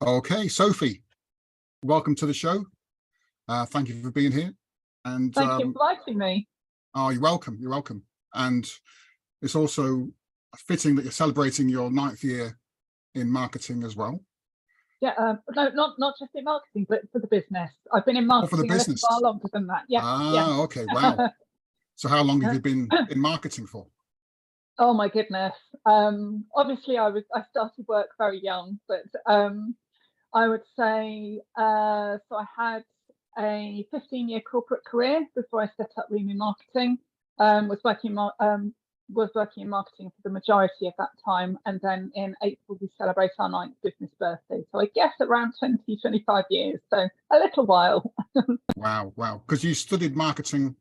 Okay, Sophie, welcome to the show. Thank you for being here. And Thank you for inviting me. oh, you're welcome. You're welcome. And it's also fitting that you're celebrating your 9th year in marketing as well. Yeah, no, not just in marketing, but for the business. I've been in Oh, for the marketing a little business. while longer than that. Yeah, yeah. Okay, wow. So how long have you been in marketing for? Oh my goodness. Obviously, I started work very young, but I would say so. I had a 15-year corporate career before I set up Rimu Marketing. Was working in marketing for the majority of that time, and then in April we celebrate our 9th business birthday. So I guess around 25 years. So a little while. Wow, wow. Because you studied marketing,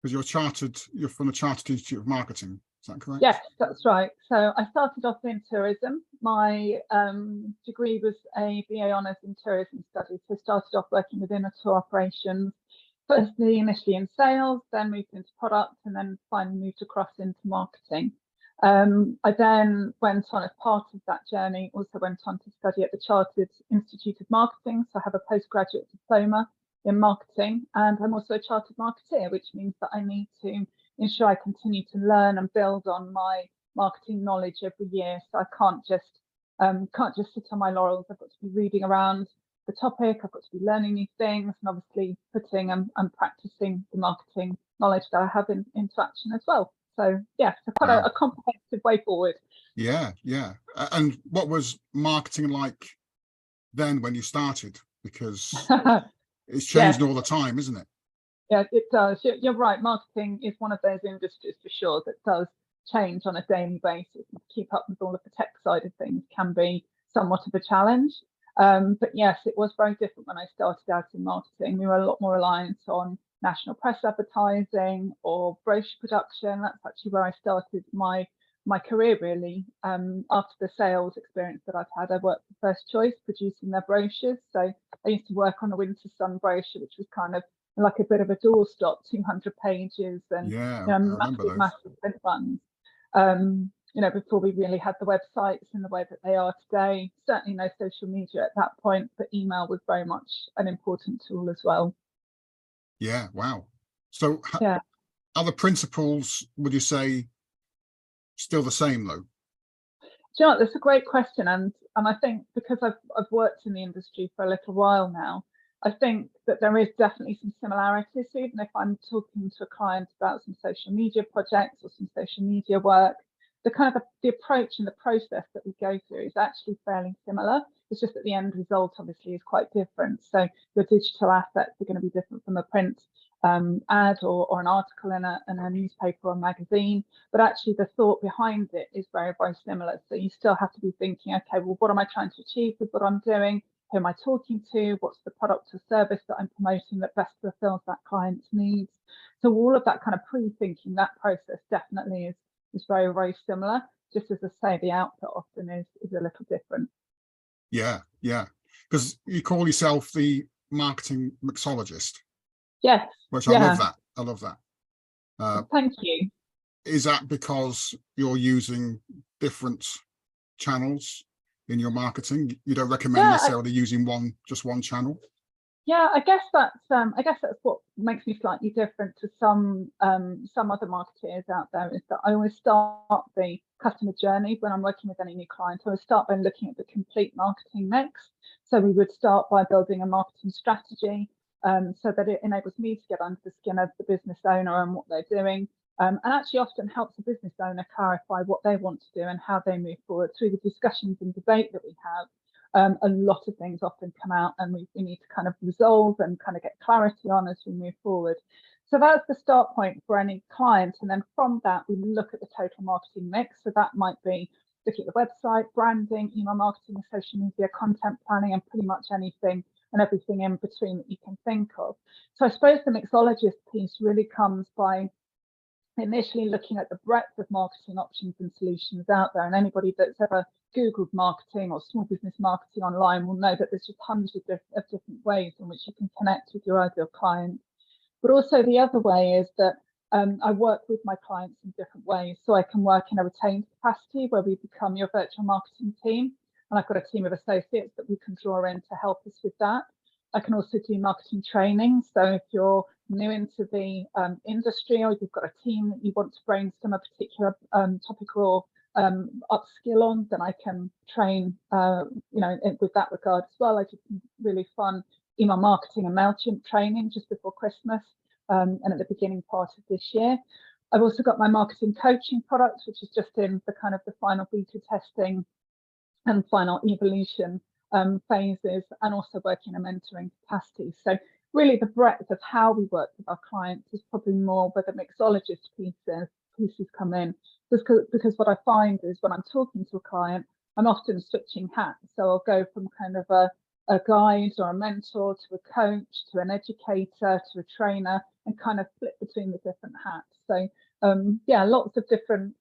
because you're from the Chartered Institute of Marketing. Is that correct? Yes, that's right. So I started off in tourism. My degree was a BA Honours in Tourism Studies. So I started off working within a tour operations, firstly initially in sales, then moved into product, and then finally moved across into marketing. I then went on, as part of that journey, also went on to study at the Chartered Institute of Marketing. So I have a postgraduate diploma in marketing, and I'm also a chartered marketeer, which means that I need to ensure I continue to learn and build on my marketing knowledge every year. So I can't just sit on my laurels. I've got to be reading around the topic. I've got to be learning new things, and obviously putting and practicing the marketing knowledge that I have into action as well. So yeah, so quite a comprehensive way forward. Yeah, yeah. And what was marketing like then when you started? Because it's changing all the time, isn't it? Yeah, it does. You're right. Marketing is one of those industries for sure that does change on a daily basis. And to keep up with all of the tech side of things can be somewhat of a challenge. But yes, it was very different when I started out in marketing. We were a lot more reliant on national press advertising or brochure production. That's actually where I started my career, really. After the sales experience that I've had, I worked for First Choice producing their brochures. So I used to work on a Winter Sun brochure, which was kind of like a bit of a doorstop, 200 pages, and massive print runs. Before we really had the websites in the way that they are today. Certainly no social media at that point, but email was very much an important tool as well. Yeah, wow. So yeah, are the principles, would you say, still the same though? Do you know, that's a great question, and I think because I've worked in the industry for a little while now, I think that there is definitely some similarities. So even if I'm talking to a client about some social media projects or some social media work, the approach and the process that we go through is actually fairly similar. It's just that the end result obviously is quite different. So your digital assets are going to be different from a print ad or an article in a newspaper or magazine, but actually the thought behind it is very, very similar. So you still have to be thinking, okay, well, what am I trying to achieve with what I'm doing? Who am I talking to? What's the product or service that I'm promoting that best fulfills that client's needs? So all of that kind of pre-thinking, that process definitely is very, very similar. Just as I say, the output often is a little different. Yeah, yeah. Because you call yourself the marketing mixologist. Yes. Which I love that. I love that. Thank you. Is that because you're using different channels in your marketing? You don't recommend necessarily using just one channel? Yeah, I guess that's what makes me slightly different to some other marketeers out there, is that I always start the customer journey when I'm working with any new client. I always start by looking at the complete marketing mix. So we would start by building a marketing strategy so that it enables me to get under the skin of the business owner and what they're doing. And actually often helps the business owner clarify what they want to do and how they move forward through the discussions and debate that we have. A lot of things often come out and we need to kind of resolve and kind of get clarity on as we move forward. So that's the start point for any client. And then from that, we look at the total marketing mix. So that might be looking at the website, branding, email marketing, social media, content planning, and pretty much anything and everything in between that you can think of. So I suppose the mixologist piece really comes by initially looking at the breadth of marketing options and solutions out there. And anybody that's ever Googled marketing or small business marketing online will know that there's just hundreds of different ways in which you can connect with your ideal client. But also the other way is that I work with my clients in different ways. So I can work in a retained capacity where we become your virtual marketing team. and I've got a team of associates that we can draw in to help us with that. I can also do marketing training. So if you're new into the industry, or you've got a team that you want to brainstorm a particular topic or upskill on, then I can train, with that regard as well. I did some really fun email marketing and MailChimp training just before Christmas and at the beginning part of this year. I've also got my marketing coaching product, which is just in the kind of the final beta testing and final evolution phases, and also working in a mentoring capacity. So really the breadth of how we work with our clients is probably more where the mixologist pieces come in, because what I find is when I'm talking to a client, I'm often switching hats. So I'll go from kind of a guide or a mentor to a coach to an educator to a trainer, and kind of flip between the different hats. So lots of different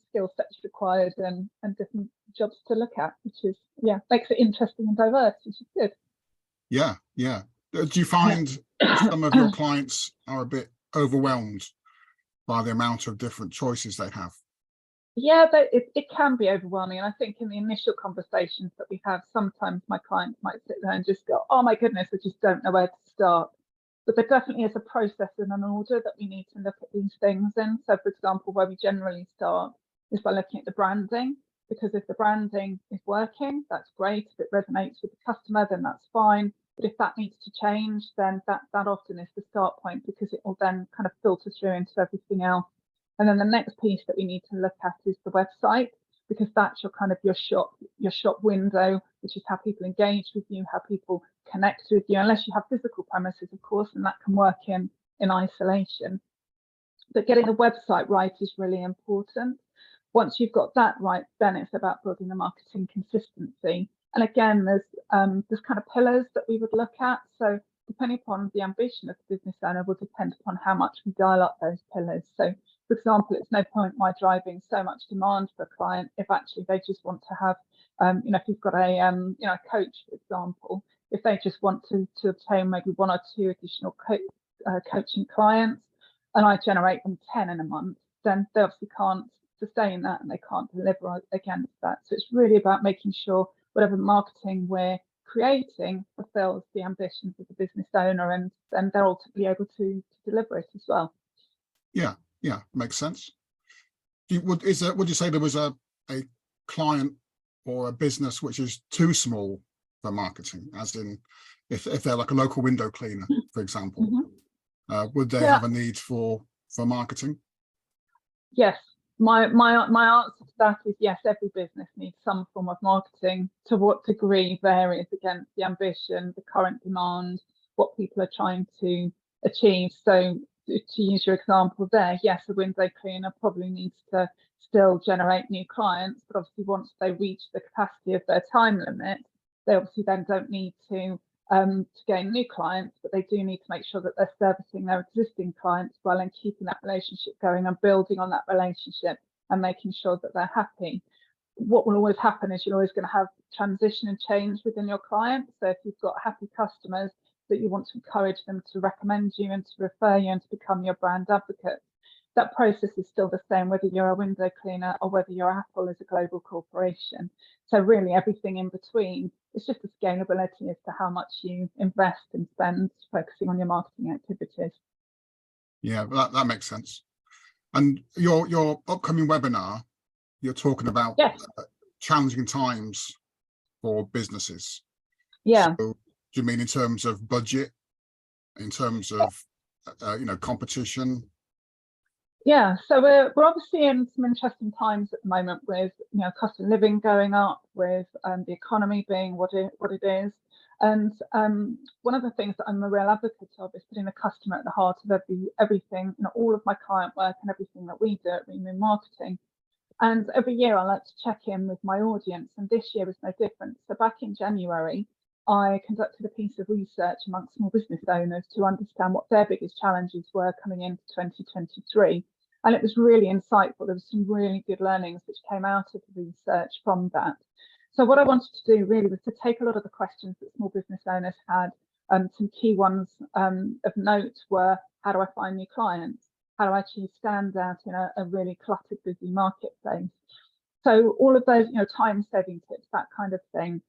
skill sets required and different jobs to look at, which is makes it interesting and diverse, which is good. Yeah. Do you find some of your clients are a bit overwhelmed by the amount of different choices they have? Yeah, it can be overwhelming. And I think in the initial conversations that we have, sometimes my clients might sit there and just go, oh my goodness, I just don't know where to start. But there definitely is a process and an order that we need to look at these things in. So for example, where we generally start is by looking at the branding, because if the branding is working, that's great. If it resonates with the customer, then that's fine. But if that needs to change, then that often is the start point, because it will then kind of filter through into everything else. And then the next piece that we need to look at is the website, because that's your kind of your shop window, which is how people engage with you, how people connect with you, unless you have physical premises, of course, and that can work in isolation. But getting the website right is really important. Once you've got that right, then it's about building the marketing consistency. And again, there's kind of pillars that we would look at. So depending upon the ambition of the business owner will depend upon how much we dial up those pillars. So for example, it's no point my driving so much demand for a client if actually they just want to have, if you've got a coach, for example, if they just want to obtain maybe 1 or 2 additional coaching clients, and I generate them 10 in a month, then they obviously can't sustain that and they can't deliver against that. So it's really about making sure whatever marketing we're creating fulfills the ambitions of the business owner, and then they're ultimately able to deliver it as well. Yeah, makes sense. Would you say there was a client or a business which is too small for marketing, as in if they're like a local window cleaner, for example, would they have a need for marketing? Yes, my answer to that is yes. Every business needs some form of marketing. To what degree varies against the ambition, the current demand, what people are trying to achieve. So to use your example there, yes, a window cleaner probably needs to still generate new clients, but obviously once they reach the capacity of their time limit, they obviously then don't need to gain new clients, but they do need to make sure that they're servicing their existing clients well and keeping that relationship going and building on that relationship and making sure that they're happy. What will always happen is you're always going to have transition and change within your clients. So if you've got happy customers that you want to encourage them to recommend you and to refer you and to become your brand advocate, that process is still the same whether you're a window cleaner or whether you're Apple as a global corporation. So really everything in between is just a scalability as to how much you invest and spend focusing on your marketing activities. Yeah, that makes sense. And your upcoming webinar, you're talking about challenging times for businesses. Yeah. So, do you mean in terms of budget, in terms of competition? Yeah, so we're obviously in some interesting times at the moment with cost of living going up, with the economy being what it is, and one of the things that I'm a real advocate of is putting the customer at the heart of everything, all of my client work and everything that we do at Rimu Marketing. And every year I like to check in with my audience, and this year was no different. So back in January, I conducted a piece of research amongst small business owners to understand what their biggest challenges were coming into 2023. And it was really insightful. There was some really good learnings which came out of the research from that. So what I wanted to do really was to take a lot of the questions that small business owners had. Some key ones of note were, how do I find new clients? How do I achieve stand out in a really cluttered, busy marketplace? So all of those, time saving tips, that kind of thing.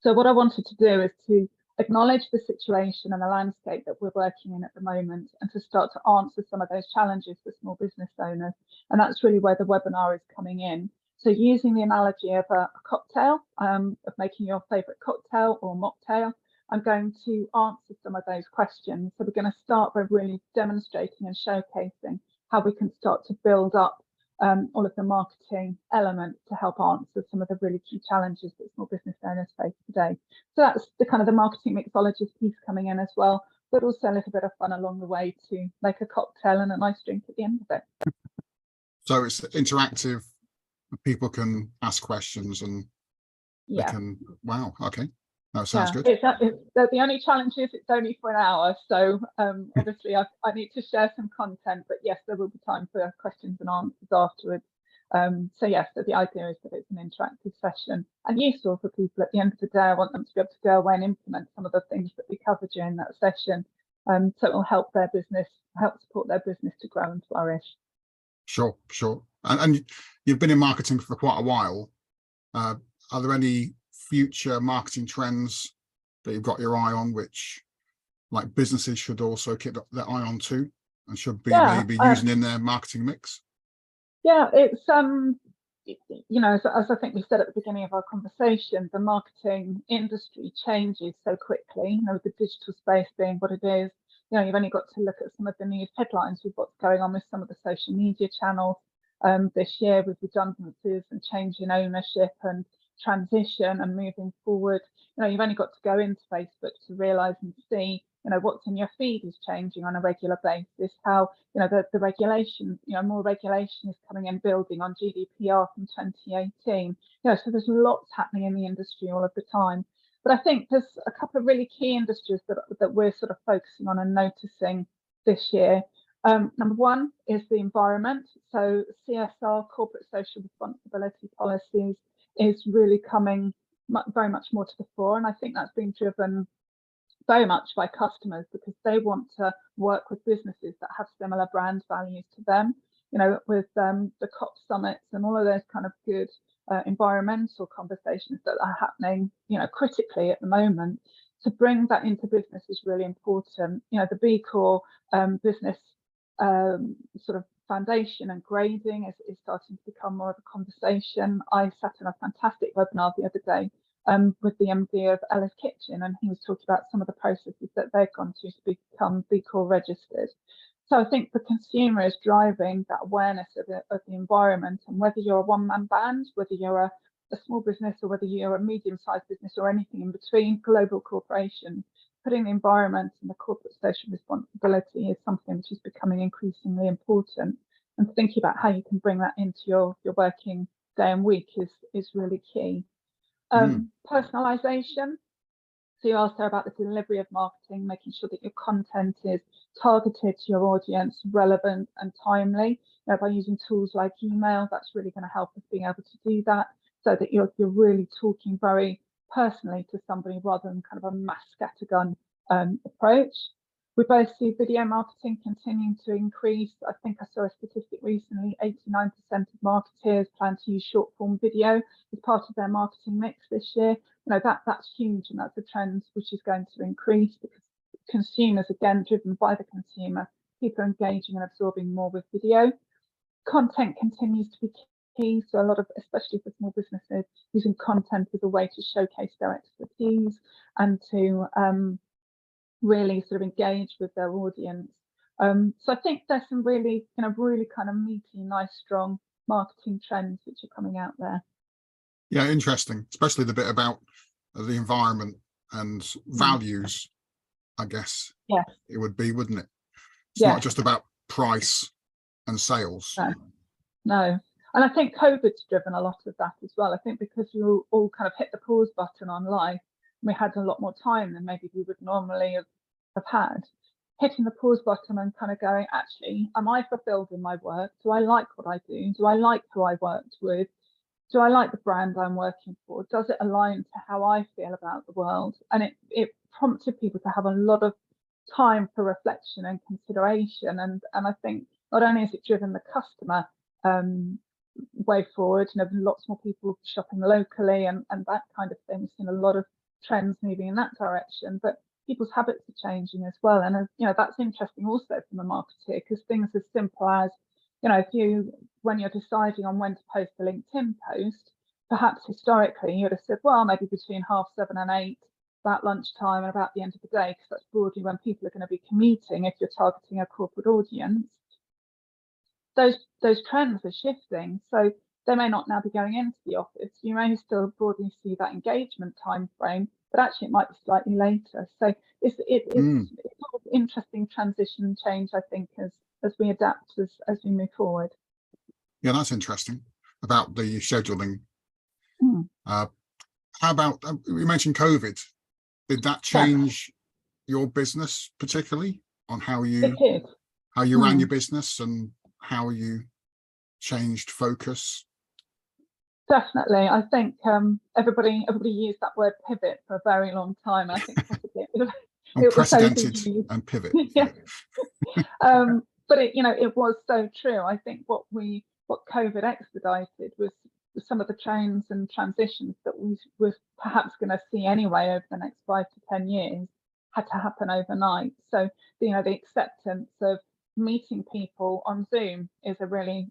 So what I wanted to do is to acknowledge the situation and the landscape that we're working in at the moment, and to start to answer some of those challenges for small business owners. And that's really where the webinar is coming in. So using the analogy of a cocktail, of making your favourite cocktail or mocktail, I'm going to answer some of those questions. So we're going to start by really demonstrating and showcasing how we can start to build up all of the marketing elements to help answer some of the really key challenges that small business owners face today. So that's the kind of the marketing mixologist piece coming in as well, but also a little bit of fun along the way to make a cocktail and a nice drink at the end of it. So it's interactive. People can ask questions and they can. Wow. Okay. That sounds good. The only challenge is it's only for an hour. So obviously I need to share some content, but yes, there will be time for questions and answers afterwards. So the idea is that it's an interactive session and useful for people. At the end of the day, I want them to be able to go away and implement some of the things that we cover during that session. So it will help their business, help support their business to grow and flourish. Sure. And you've been in marketing for quite a while. Are there any future marketing trends that you've got your eye on, which like businesses should also keep their eye on too, and should be maybe using in their marketing mix? Yeah, it's as I think we said at the beginning of our conversation, the marketing industry changes so quickly. With the digital space being what it is, you've only got to look at some of the news headlines with what's going on with some of the social media channels this year, with redundancies and change in ownership and transition and moving forward. You've only got to go into Facebook to realise and see what's in your feed is changing on a regular basis, how the regulation, more regulation is coming and building on GDPR from 2018. So there's lots happening in the industry all of the time. But I think there's a couple of really key industries that we're sort of focusing on and noticing this year. Number one is the environment. So CSR, corporate social responsibility policies, is really coming very much more to the fore. And I think that's been driven very much by customers, because they want to work with businesses that have similar brand values to them, with the COP summits and all of those kind of good environmental conversations that are happening, critically at the moment. To bring that into business is really important. The B Corp business sort of foundation and grading is starting to become more of a conversation. I sat in a fantastic webinar the other day with the MD of Ella's Kitchen, and he was talking about some of the processes that they've gone through to become B Corp registered. So I think the consumer is driving that awareness of the environment, and whether you're a one-man band, whether you're a small business, or whether you're a medium-sized business or anything in between, global corporations, putting the environment and the corporate social responsibility is something which is becoming increasingly important. And thinking about how you can bring that into your working day and week is really key. Personalization. So you asked her about the delivery of marketing, making sure that your content is targeted to your audience, relevant and timely. By using tools like email, that's really going to help us being able to do that, so that you're really talking very personally to somebody rather than kind of a mass scattergun approach. We both see video marketing continuing to increase. I think I saw a statistic recently, 89% of marketeers plan to use short form video as part of their marketing mix this year. That's huge, and that's a trend which is going to increase, because consumers, again, driven by the consumer, people are engaging and absorbing more with video. Content continues to be key. So a lot of, especially for small businesses, using content as a way to showcase their expertise and to really sort of engage with their audience. So I think there's some really kind of meaty, nice, strong marketing trends which are coming out there. Yeah, interesting, especially the bit about the environment and values, I guess. Yes. It would be, wouldn't it? It's not just about price and sales. No. And I think COVID's driven a lot of that as well. I think because we all kind of hit the pause button on life, we had a lot more time than maybe we would normally have had. Hitting the pause button and kind of going, actually, am I fulfilled in my work? Do I like what I do? Do I like who I worked with? Do I like the brand I'm working for? Does it align to how I feel about the world? And it prompted people to have a lot of time for reflection and consideration. And I think not only has it driven the customer way forward. Lots more people shopping locally and that kind of thing. We've seen a lot of trends moving in that direction, but people's habits are changing as well. And that's interesting also from a marketeer, because things as simple as, when you're deciding on when to post a LinkedIn post, perhaps historically you would have said, well, maybe between 7:30 and 8, about lunchtime and about the end of the day, because that's broadly when people are going to be commuting if you're targeting a corporate audience. Those trends are shifting, so they may not now be going into the office. You may still broadly see that engagement time frame, but actually it might be slightly later. So it's sort of interesting transition change, I think, as we adapt as we move forward. Yeah, that's interesting about the scheduling. How about, you mentioned COVID? Did that change your business particularly on how you ran your business and how you changed focus? Definitely. I think everybody used that word pivot for a very long time. I think possibly unprecedented and pivot. Yeah. But it was so true. I think what COVID expedited was some of the trends and transitions that we were perhaps going to see anyway over the next 5 to 10 years had to happen overnight. So the acceptance of meeting people on Zoom is a really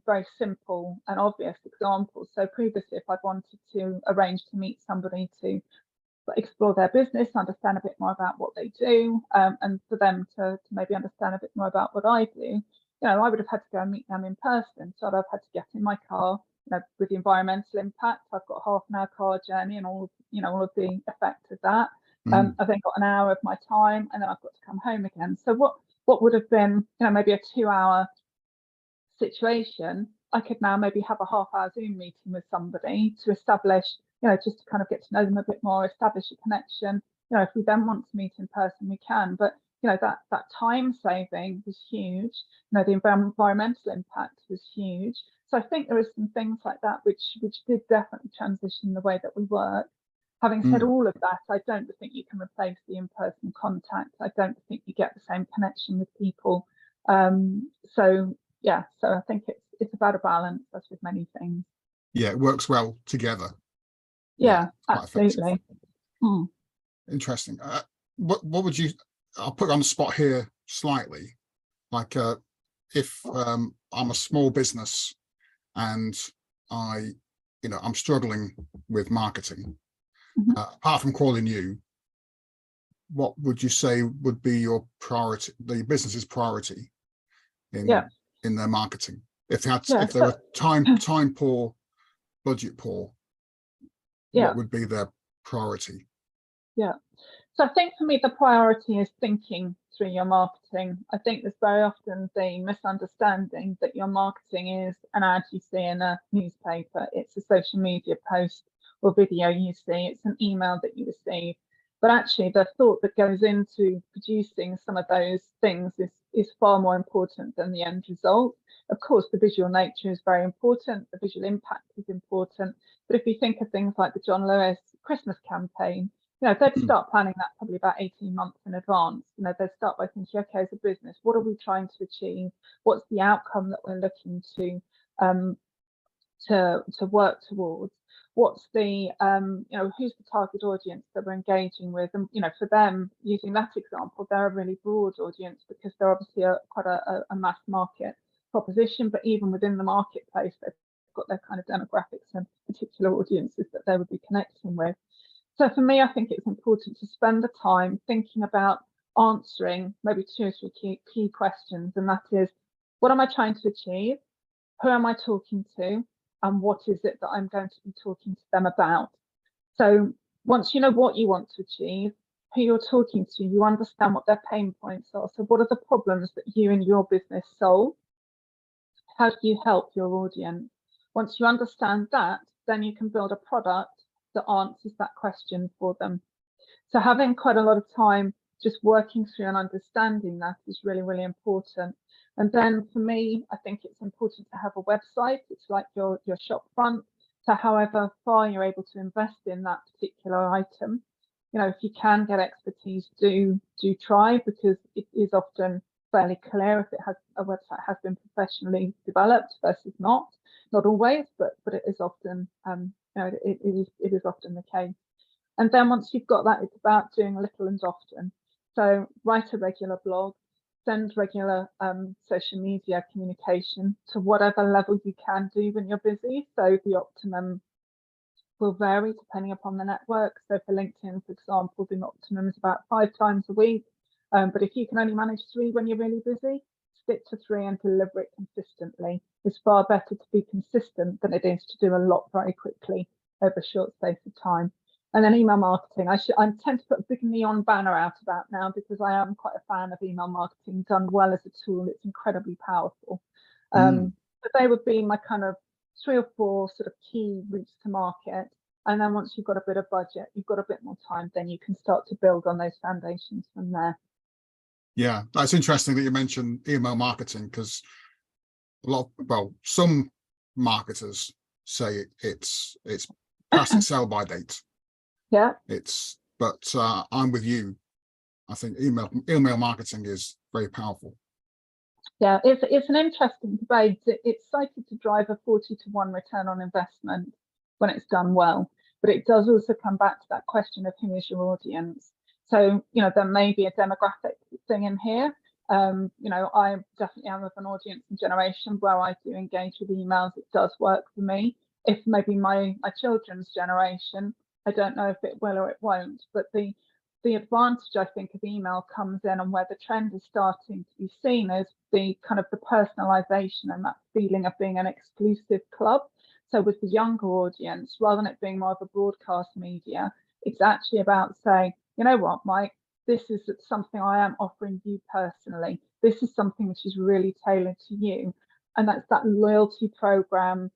very simple and obvious example. So previously, if I'd wanted to arrange to meet somebody to explore their business, understand a bit more about what they do, and for them to maybe understand a bit more about what I do, I would have had to go and meet them in person. So I'd have had to get in my car, with the environmental impact. I've got a half-an-hour car journey and all of the effect of that. I've then got an hour of my time, and then I've got to come home again. So what would have been, maybe a 2-hour situation, I could now maybe have a half-hour Zoom meeting with somebody to establish, just to kind of get to know them a bit more, establish a connection. If we then want to meet in person, we can. But that time saving was huge. The environmental impact was huge. So I think there are some things like that which did definitely transition the way that we work. Having said all of that, I don't think you can replace the in-person contact. I don't think you get the same connection with people. So I think it's about a balance, as with many things. Yeah, it works well together. Yeah, absolutely. Interesting. What would you? I'll put it on the spot here slightly. Like, if I'm a small business and I'm struggling with marketing. Apart from calling you, what would you say would be your priority, the business's priority in their marketing? If they were time poor, budget poor, what would be their priority? Yeah. So I think for me, the priority is thinking through your marketing. I think there's very often the misunderstanding that your marketing is an ad you see in a newspaper, it's a social media post or video you see, it's an email that you receive. But actually, the thought that goes into producing some of those things is far more important than the end result. Of course, the visual nature is very important, the visual impact is important. But if you think of things like the John Lewis Christmas campaign, they'd start planning that probably about 18 months in advance. They'd start by thinking, okay, as a business, what are we trying to achieve? What's the outcome that we're looking to work towards? What's the who's the target audience that we're engaging with? And for them, using that example, they're a really broad audience because they're obviously quite a mass market proposition, but even within the marketplace, they've got their kind of demographics and particular audiences that they would be connecting with. So for me, I think it's important to spend the time thinking about answering maybe 2 or 3 key questions, and that is, what am I trying to achieve? Who am I talking to? And what is it that I'm going to be talking to them about? So once you know what you want to achieve, who you're talking to, you understand what their pain points are. So what are the problems that you and your business solve? How do you help your audience? Once you understand that, then you can build a product that answers that question for them. So having quite a lot of time just working through and understanding that is really, really important. And then for me, I think it's important to have a website. It's like your shop front. So however far you're able to invest in that particular item, if you can get expertise, do try, because it is often fairly clear if a website has been professionally developed versus not. Not always, but it is often, it is often the case. And then once you've got that, it's about doing little and often. So write a regular blog, send regular social media communication to whatever level you can do when you're busy. So the optimum will vary depending upon the network. So for LinkedIn, for example, the optimum is about 5 times a week. But if you can only manage 3 when you're really busy, stick to 3 and deliver it consistently. It's far better to be consistent than it is to do a lot very quickly over a short space of time. And then email marketing, I tend to put a big neon banner out about now because I am quite a fan of email marketing done well as a tool. It's incredibly powerful. But they would be my kind of 3 or 4 sort of key routes to market. And then once you've got a bit of budget, you've got a bit more time, then you can start to build on those foundations from there. Yeah, that's interesting that you mentioned email marketing, because some marketers say it's past its sell by date. Yeah. But I'm with you. I think email marketing is very powerful. Yeah, it's an interesting debate. It's cited to drive a 40-to-1 return on investment when it's done well, but it does also come back to that question of who is your audience. So, there may be a demographic thing in here. I definitely am of an audience and generation where I do engage with emails. It does work for me. If maybe my children's generation, I don't know if it will or it won't, but the advantage, I think, of email comes in, and where the trend is starting to be seen as the kind of the personalization and that feeling of being an exclusive club. So with the younger audience, rather than it being more of a broadcast media, it's actually about saying, you know what, Mike, this is something I am offering you personally. This is something which is really tailored to you. And that's that loyalty program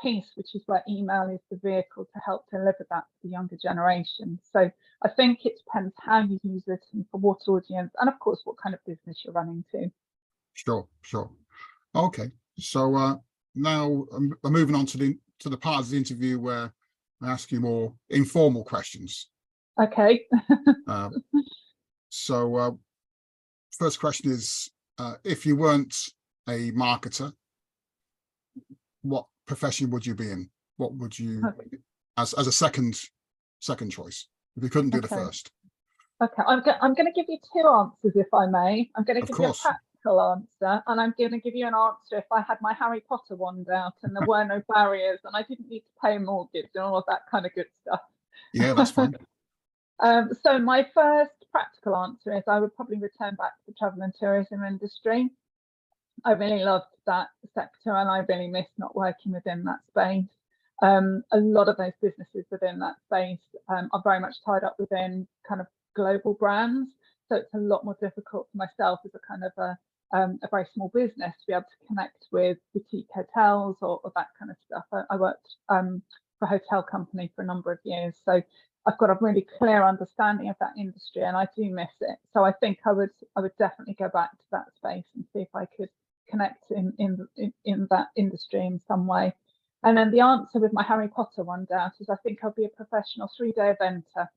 piece, which is where email is the vehicle to help deliver that to the younger generation. So I think it depends how you use it and for what audience, and of course, what kind of business you're running to. Sure. Okay. So now I'm moving on to the part of the interview where I ask you more informal questions. Okay. So first question is, if you weren't a marketer, what profession would you be in? What would you, as a second choice, if you couldn't do the first? Okay, I'm going to give you 2 answers, if I may. I'm going to give you a practical answer, and I'm going to give you an answer if I had my Harry Potter wand out and there were no barriers and I didn't need to pay a mortgage and all of that kind of good stuff. Yeah, that's fine. So my first practical answer is I would probably return back to the travel and tourism industry. I really loved that sector and I really miss not working within that space. A lot of those businesses within that space are very much tied up within kind of global brands. So it's a lot more difficult for myself as a kind of a very small business to be able to connect with boutique hotels or that kind of stuff. I worked for a hotel company for a number of years. So I've got a really clear understanding of that industry and I do miss it. So I think I would definitely go back to that space and see if I could connect in that industry in some way. And then the answer with my Harry Potter one out is I think I'll be a professional 3-day eventer.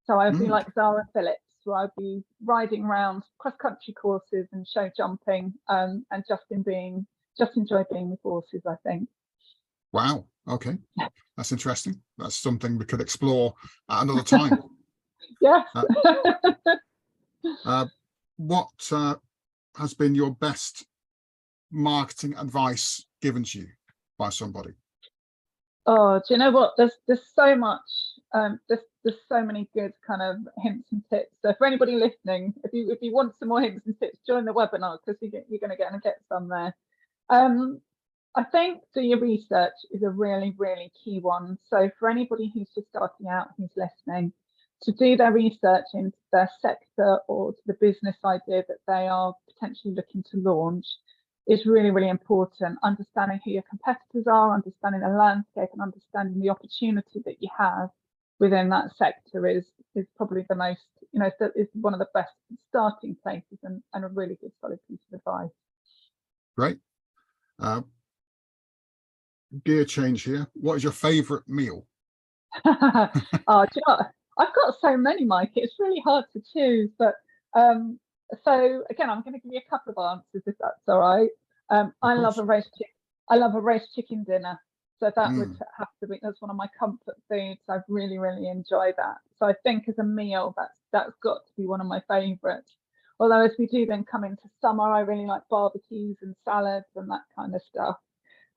So I'd be like Zara Phillips, where I'd be riding around cross-country courses and show jumping and just enjoy being with horses, I think. Wow. Okay. That's interesting. That's something we could explore at another time. Yes. What has been your best marketing advice given to you by somebody? Oh, do you know what? There's so much. There's so many good kind of hints and tips. So for anybody listening, if you want some more hints and tips, join the webinar because you're going to get some there. I think do your research is a really, really key one. So for anybody who's just starting out, who's listening, to do their research into their sector or to the business idea that they are potentially looking to launch is really, really important. Understanding who your competitors are, understanding the landscape and understanding the opportunity that you have within that sector is probably the most, is one of the best starting places and a really good solid piece of advice. Great. Gear change here. What is your favorite meal? Oh, do you know what? I've got so many, Mike. It's really hard to choose. But so again, I'm going to give you a couple of answers if that's all right. I love a roast I love a roast chicken dinner. So that would Mm. have to be, that's one of my comfort foods. I really, really enjoy that. So I think as a meal, that's got to be one of my favourites. Although as we do then come into summer, I really like barbecues and salads and that kind of stuff.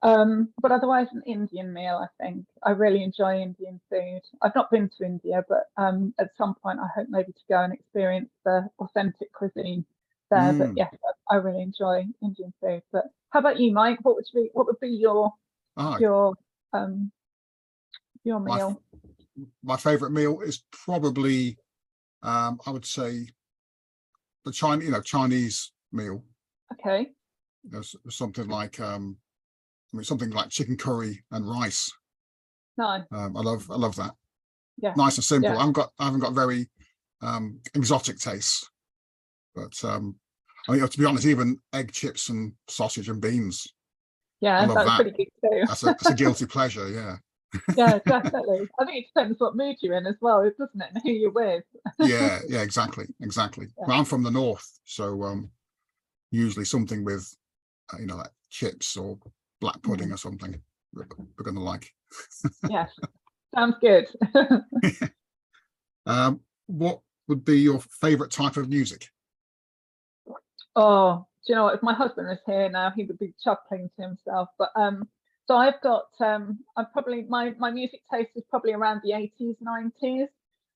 But otherwise, an Indian meal, I think. I really enjoy Indian food. I've not been to India, but at some point I hope maybe to go and experience the authentic cuisine there. But Mm. yes, I really enjoy Indian food. But how about you, Mike? What would be Ah, your um your my meal? my favorite meal is probably, I would say, the Chinese meal. Okay, Something like, something like chicken curry and rice. no, I love that. yeah, Nice and simple. yeah, I haven't got very exotic tastes, but to be honest, even egg chips and sausage and beans, I yeah. love That's that. pretty good too. That's a guilty pleasure. Yeah, Yeah, definitely. I think it depends what mood you're in as well, doesn't it, and who you're with. yeah. Exactly. Yeah. Well, I'm from the north, so usually something with like chips or black pudding Mm, or something. We're gonna like. yes, sounds good. What would be your favorite type of music? Oh, do you know what? If my husband was here now, he would be chuckling to himself. But so I've got I'm probably my music taste is probably around the 80s, 90s.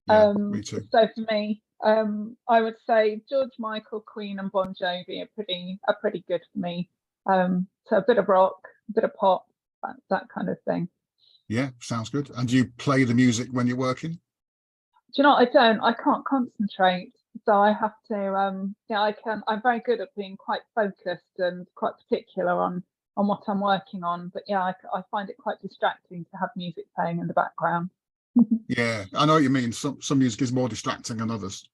Yeah, me too. So for me, I would say George Michael, Queen, and Bon Jovi are pretty good for me. So a bit of rock, a bit of pop, that kind of thing. Yeah, sounds good. And do you play the music when you're working? Do you know what? I can't concentrate. So I have to yeah, I'm very good at being quite focused and quite particular on what I'm working on. But yeah, I find it quite distracting to have music playing in the background. Yeah, I know what you mean. Some music is more distracting than others.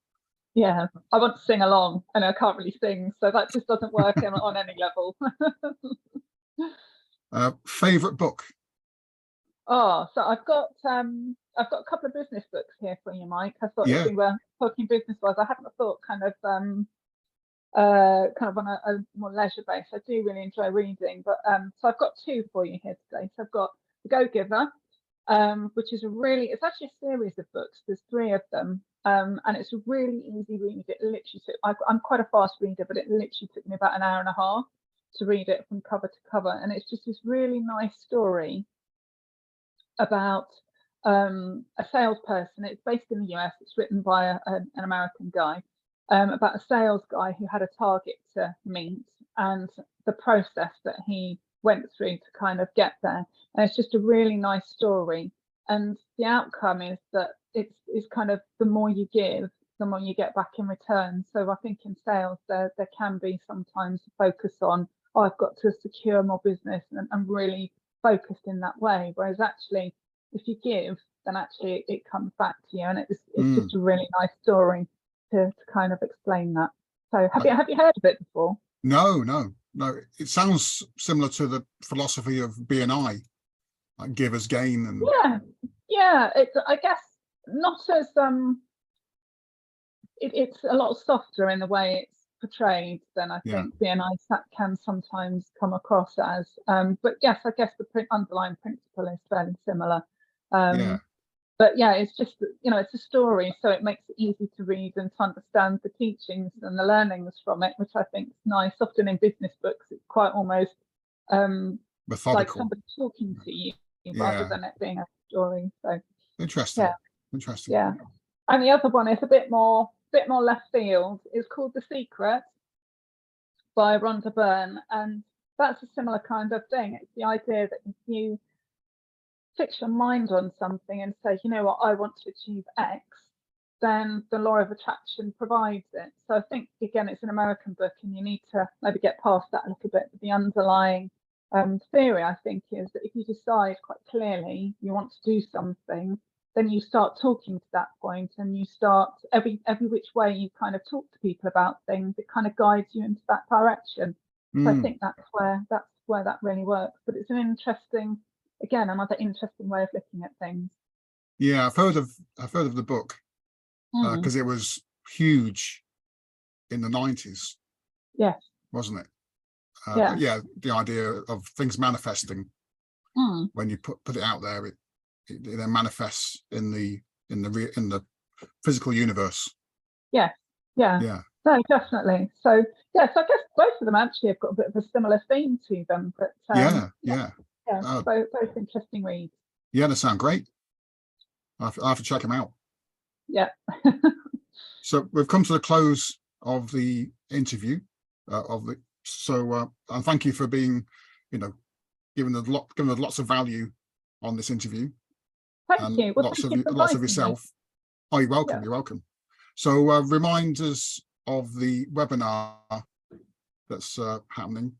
Yeah, I want to sing along and I can't really sing, so that just doesn't work on any level. Favorite book? Oh, so I've got a couple of business books here for you, Mike. I thought if Yeah, we were talking business wise, I hadn't thought kind of on a more leisure base. I do really enjoy reading, but so I've got two for you here today. So I've got The Go Giver, which is it's actually a series of books. There's three of them, and it's a really easy read. It literally I'm quite a fast reader, but it literally took me about an hour and a half to read it from cover to cover, and it's just this really nice story about a salesperson. It's based in the US. It's written by an American guy, about a sales guy who had a target to meet and the process that he went through to kind of get there. And it's just a really nice story. And the outcome is that it's kind of the more you give, the more you get back in return. So I think in sales there can be sometimes a focus on, oh, I've got to secure more business and really focused in that way. Whereas actually, if you give, then actually it comes back to you, and it's mm. just a really nice story to kind of explain that. So I, have you heard of it before? no. It sounds similar to the philosophy of BNI, like give as gain, and Yeah, yeah. It's I guess not as it's a lot softer in the way it's portrayed than I yeah, think BNI can sometimes come across as. But yes, I guess the underlying principle is fairly similar. yeah, Um, but yeah, it's just it's a story, so it makes it easy to read and to understand the teachings and the learnings from it, which I think is nice. Often in business books, it's quite almost um, like methodical. somebody talking to you rather Yeah, than it being a story. So interesting, yeah, interesting. yeah. And the other one is a bit more left field. It's called The Secret by Rhonda Byrne, and that's a similar kind of thing. It's the idea that if you fix your mind on something and say, you know what, I want to achieve X, then the law of attraction provides it. So I think again, it's an American book, and you need to maybe get past that a little bit. But the underlying theory, I think, is that if you decide quite clearly you want to do something, then you start talking to that point, and you start every which way you kind of talk to people about things, it kind of guides you into that direction. So I Mm. think that's where that really works. But it's an interesting, again, another interesting way of looking at things. Yeah, I've heard of the book Mm, because it was huge in the 90s, yes. wasn't it? But yeah, the idea of things manifesting Mm. when you put it out there, it then manifests in the physical universe. Yeah. Yeah. No, definitely. So yes, I guess both of them actually have got a bit of a similar theme to them, but Yeah. both interesting reads. Yeah, they sound great. I have to check them out. Yeah. So we've come to the close of the interview and thank you for being, giving us lots of value on this interview. Thank you. Well, Lots thank you for of inviting me. yourself. Oh, you're welcome. Yeah. You're welcome. So remind us of the webinar that's happening,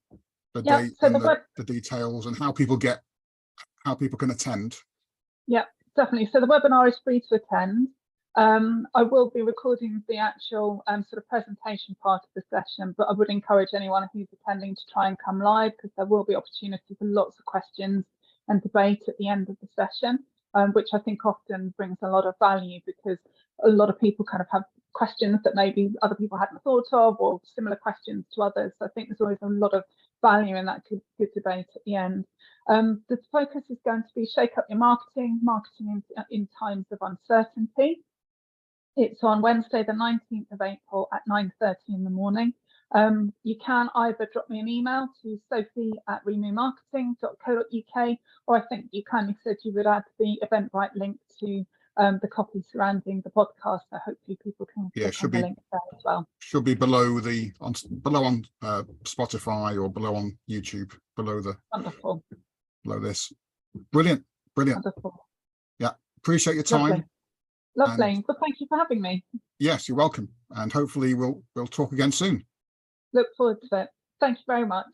the date So and the details, and how people can attend. Yeah, definitely. So the webinar is free to attend. I will be recording the actual sort of presentation part of the session, but I would encourage anyone who's attending to try and come live, because there will be opportunity for lots of questions and debate at the end of the session, which I think often brings a lot of value, because a lot of people kind of have questions that maybe other people hadn't thought of, or similar questions to others. So I think there's always a lot of value in that good debate at the end. The focus is going to be shake up your marketing in times of uncertainty. It's on Wednesday, the 19th of April at 9:30 in the morning. You can either drop me an email to sophie@rimumarketing.co.uk, or I think you kindly said you would add the Eventbrite link to the copy surrounding the podcast. So hopefully people can click on the link there as well. Should be below on Spotify or below on YouTube, Wonderful. Below this. Brilliant. Wonderful. Yeah, appreciate your time. Lovely. Well, thank you for having me. Yes, you're welcome. And hopefully we'll talk again soon. Look forward to it. Thank you very much.